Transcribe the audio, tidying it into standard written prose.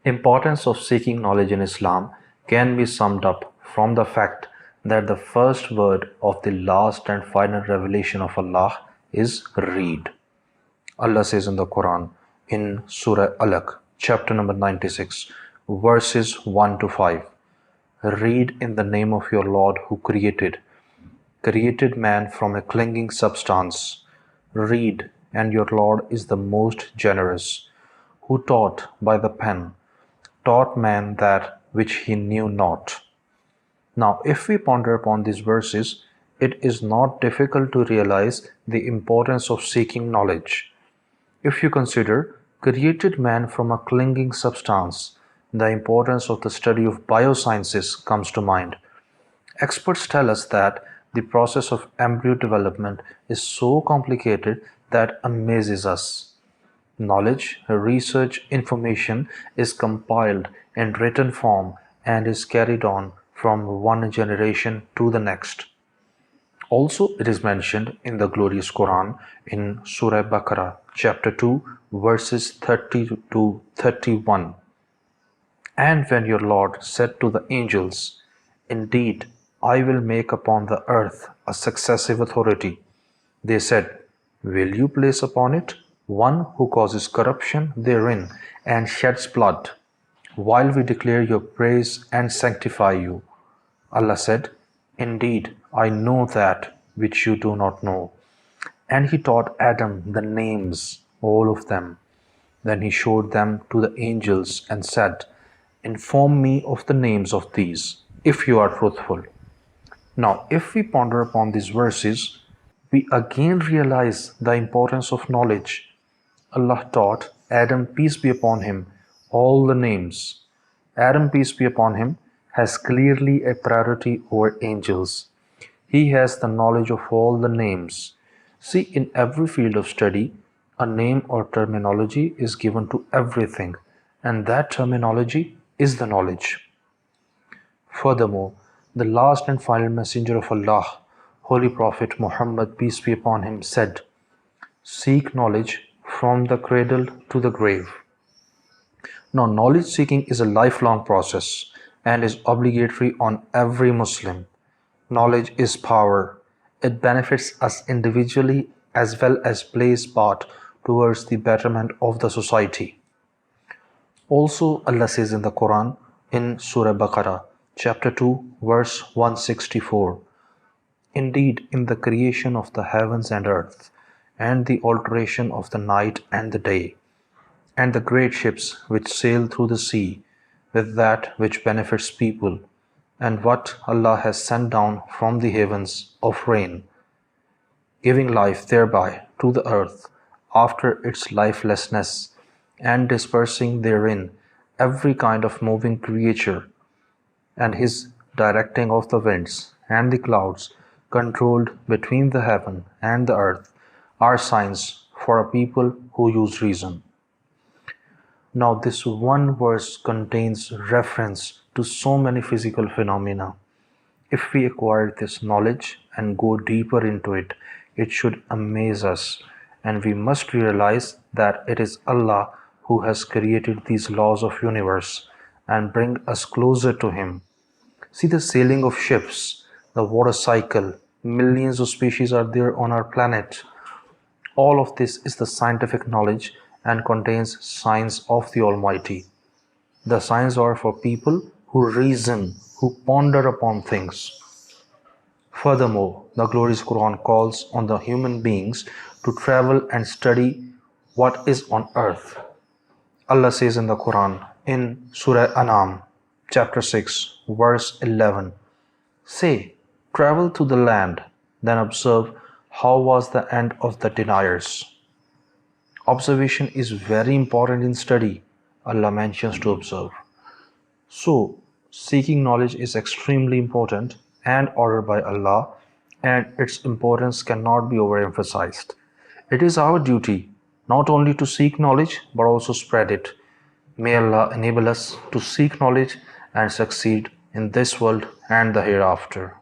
Importance of seeking knowledge in Islam can be summed up from the fact that the first word of the last and final revelation of Allah is read. Allah says in the Quran in Surah Alaq, chapter number 96, verses 1 to 5, read in the name of your Lord who created man from a clinging substance. Read, and your Lord is the most generous, who taught by the pen, taught man that which he knew not. Now, if we ponder upon these verses, it is not difficult to realize the importance of seeking knowledge. If you consider created man from a clinging substance, the importance of the study of biosciences comes to mind. Experts tell us that the process of embryo development is so complicated that amazes us. Knowledge, research, information is compiled in written form and is carried on from one generation to the next. Also, it is mentioned in the glorious Quran in Surah Baqarah, chapter 2, verses 30 to 31. And when your Lord said to the angels, indeed, I will make upon the earth a successive authority, they said, will you place upon it one who causes corruption therein and sheds blood, while we declare your praise and sanctify you? Allah said, indeed, I know that which you do not know. And he taught Adam the names, all of them. Then he showed them to the angels and said, inform me of the names of these, if you are truthful. Now, if we ponder upon these verses, we again realize the importance of knowledge. Allah taught Adam, peace be upon him, all the names. Adam, peace be upon him, has clearly a priority over angels. He has the knowledge of all the names. See, in every field of study, a name or terminology is given to everything, and that terminology is the knowledge. Furthermore, the last and final messenger of Allah, Holy Prophet Muhammad, peace be upon him, said, seek knowledge from the cradle to the grave. Now, knowledge seeking is a lifelong process and is obligatory on every Muslim. Knowledge is power. It benefits us individually as well as plays part towards the betterment of the society. Also, Allah says in the Quran in Surah Baqarah, chapter 2, verse 164, indeed, in the creation of the heavens and earth, and the alteration of the night and the day, and the great ships which sail through the sea, with that which benefits people, and what Allah has sent down from the heavens of rain, giving life thereby to the earth after its lifelessness, and dispersing therein every kind of moving creature, and his directing of the winds and the clouds controlled between the heaven and the earth are signs for a people who use reason. Now, this one verse contains reference to so many physical phenomena. If we acquire this knowledge and go deeper into it, it should amaze us, and we must realize that it is Allah who has created these laws of universe and bring us closer to Him. See the sailing of ships, the water cycle, millions of species are there on our planet. All of this is the scientific knowledge and contains signs of the Almighty. The signs are for people who reason, who ponder upon things. Furthermore, the glorious Quran calls on the human beings to travel and study what is on earth. Allah says in the Quran in Surah An'am, chapter 6, verse 11, say, travel to the land, then observe how was the end of the deniers. Observation is very important in study. Allah mentions to observe. So, seeking knowledge is extremely important and ordered by Allah, and its importance cannot be overemphasized. It is our duty not only to seek knowledge but also spread it. May Allah enable us to seek knowledge and succeed in this world and the hereafter.